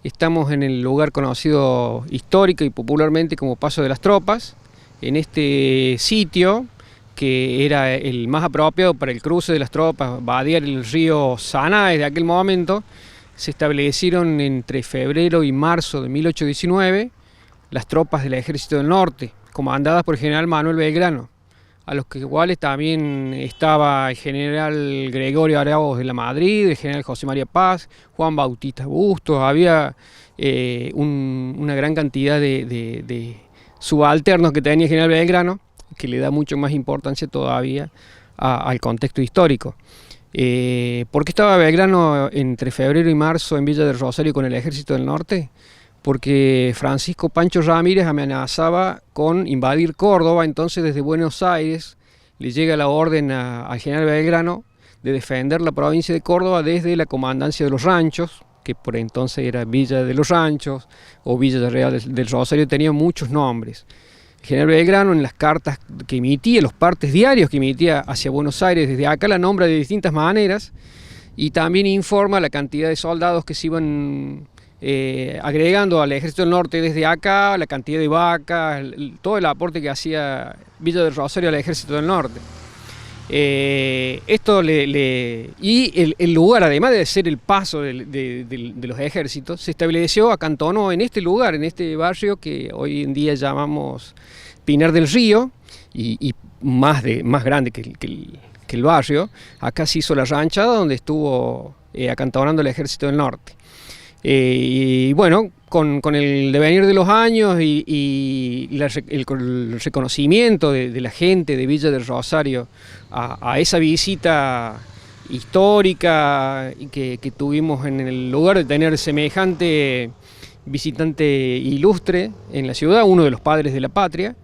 Estamos en el lugar conocido histórico y popularmente como Paso de las Tropas, en este sitio que era el más apropiado para el cruce de las tropas, vadear el río Saná. Desde aquel momento se establecieron entre febrero y marzo de 1819 las tropas del Ejército del Norte, comandadas por el general Manuel Belgrano, a los cuales también estaba el general Gregorio Arauz de la Madrid, el general José María Paz, Juan Bautista Bustos. Había una gran cantidad de subalternos que tenía el general Belgrano, que le da mucho más importancia todavía al contexto histórico. ¿Por qué estaba Belgrano entre febrero y marzo en Villa del Rosario con el Ejército del Norte? Porque Francisco Pancho Ramírez amenazaba con invadir Córdoba. Entonces desde Buenos Aires le llega la orden al general Belgrano de defender la provincia de Córdoba desde la comandancia de los Ranchos, que por entonces era Villa de los Ranchos o Villa de Real del Rosario, tenía muchos nombres. El general Belgrano, en las cartas que emitía, los partes diarios que emitía hacia Buenos Aires desde acá, la nombra de distintas maneras y también informa la cantidad de soldados que se iban agregando al Ejército del Norte desde acá, la cantidad de vacas, todo el aporte que hacía Villa del Rosario al Ejército del Norte. Y el lugar, además de ser el paso de los ejércitos, se estableció, acantonó en este lugar, en este barrio que hoy en día llamamos Pinar del Río, y más grande que el barrio. Acá se hizo la ranchada donde estuvo acantonando el Ejército del Norte. Y bueno, con el devenir de los años y el reconocimiento de la gente de Villa del Rosario a esa visita histórica que tuvimos en el lugar de tener semejante visitante ilustre en la ciudad, uno de los padres de la patria,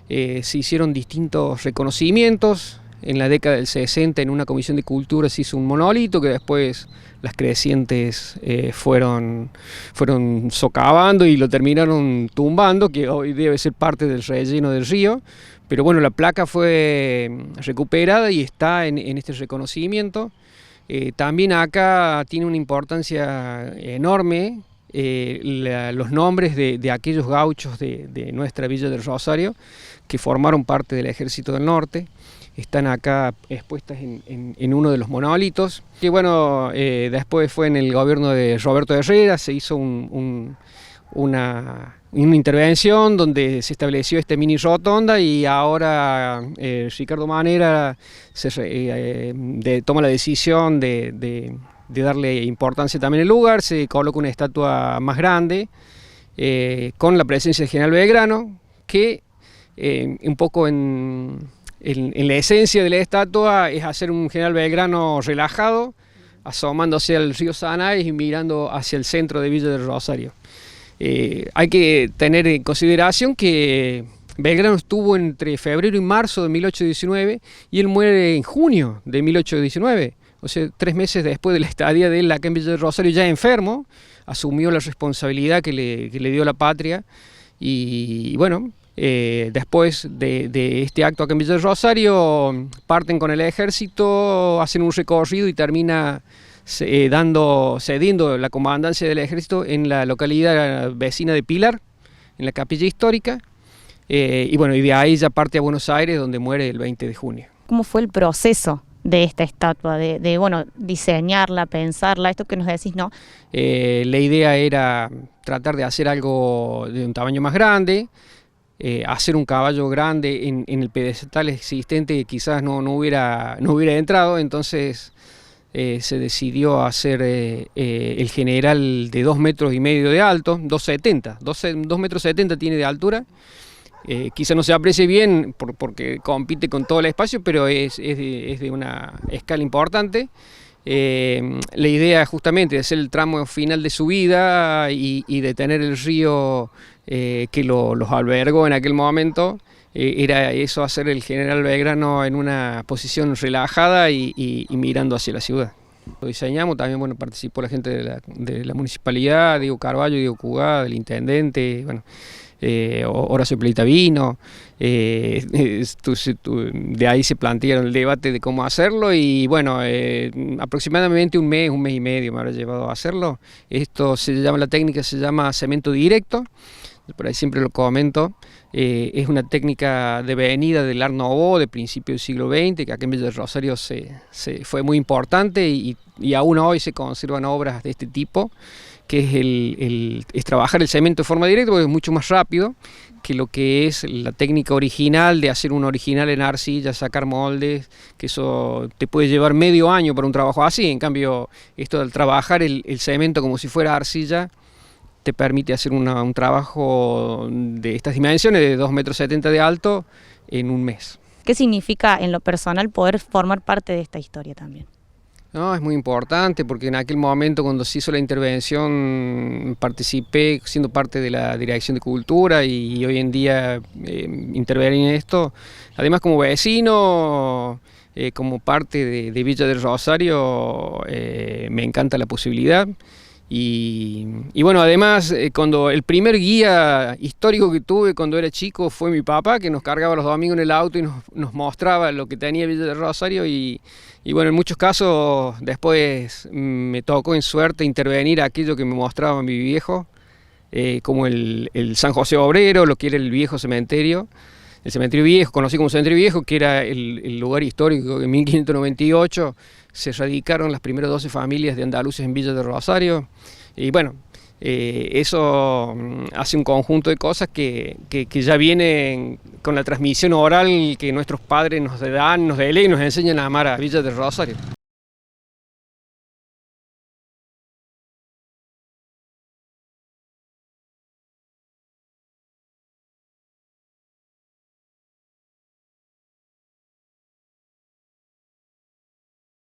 se hicieron distintos reconocimientos. En la década del 60 en una comisión de cultura se hizo un monolito que después las crecientes fueron socavando y lo terminaron tumbando, que hoy debe ser parte del relleno del río. Pero bueno, la placa fue recuperada y está en este reconocimiento. También acá tiene una importancia enorme los nombres de aquellos gauchos de nuestra Villa del Rosario que formaron parte del Ejército del Norte. Están acá expuestas en uno de los monolitos. Y bueno, después fue en el gobierno de Roberto Herrera, se hizo una intervención donde se estableció esta mini rotonda y ahora Ricardo Manera toma la decisión de darle importancia también al lugar. Se coloca una estatua más grande con la presencia del general Belgrano, que un poco en la esencia de la estatua es hacer un general Belgrano relajado, asomándose al río Saná y mirando hacia el centro de Villa del Rosario. Hay que tener en consideración que Belgrano estuvo entre febrero y marzo de 1819 y él muere en junio de 1819. O sea, 3 meses después de la estadía de él acá en Villa del Rosario, ya enfermo, asumió la responsabilidad que le dio la patria. Y bueno, después de este acto acá en Villa del Rosario, parten con el ejército, hacen un recorrido y termina cediendo la comandancia del ejército en la localidad vecina de Pilar, en la capilla histórica. Y bueno, y de ahí ya parte a Buenos Aires, donde muere el 20 de junio. ¿Cómo fue el proceso de esta estatua, de bueno, diseñarla, pensarla, esto que nos decís, ¿no? La idea era tratar de hacer algo de un tamaño más grande, hacer un caballo grande en el pedestal existente que quizás no hubiera entrado. Entonces se decidió hacer el general de 2,5 metros de alto, 2,70 metros tiene de altura. Quizá no se aprecie bien porque compite con todo el espacio, pero es de una escala importante. La idea justamente de hacer el tramo final de subida y de tener el río que los albergó en aquel momento, era eso, hacer el general Belgrano en una posición relajada y mirando hacia la ciudad. Lo diseñamos, también bueno, participó la gente de la municipalidad, Diego Carballo, Diego Cugá, del intendente, bueno. Horacio Pleitavino. De ahí se plantearon el debate de cómo hacerlo y bueno, aproximadamente un mes y medio me habrá llevado a hacerlo. Esto la técnica se llama cemento directo, por ahí siempre lo comento. Es una técnica devenida del Art Nouveau de principio del siglo XX, que aquí en Villa del Rosario fue muy importante y aún hoy se conservan obras de este tipo, que es trabajar el cemento de forma directa, porque es mucho más rápido que lo que es la técnica original de hacer un original en arcilla, sacar moldes, que eso te puede llevar medio año para un trabajo así. En cambio, esto del trabajar el cemento como si fuera arcilla, te permite hacer un trabajo de estas dimensiones, de 2,70 metros de alto, en un mes. ¿Qué significa en lo personal poder formar parte de esta historia también? No, es muy importante porque en aquel momento cuando se hizo la intervención participé siendo parte de la Dirección de Cultura y hoy en día intervenir en esto, además como vecino, como parte de Villa del Rosario, me encanta la posibilidad. Y bueno, además, cuando el primer guía histórico que tuve cuando era chico fue mi papá, que nos cargaba los domingos en el auto y nos mostraba lo que tenía Villa del Rosario. Y bueno, en muchos casos después me tocó en suerte intervenir aquello que me mostraba mi viejo, como el San José Obrero, lo que era el viejo cementerio. El cementerio viejo, conocido como cementerio viejo, que era el lugar histórico que en 1598 se radicaron las primeras 12 familias de andaluces en Villa del Rosario. Y bueno, eso hace un conjunto de cosas que ya vienen con la transmisión oral que nuestros padres nos dan, nos delegan y nos enseñan a amar a Villa del Rosario.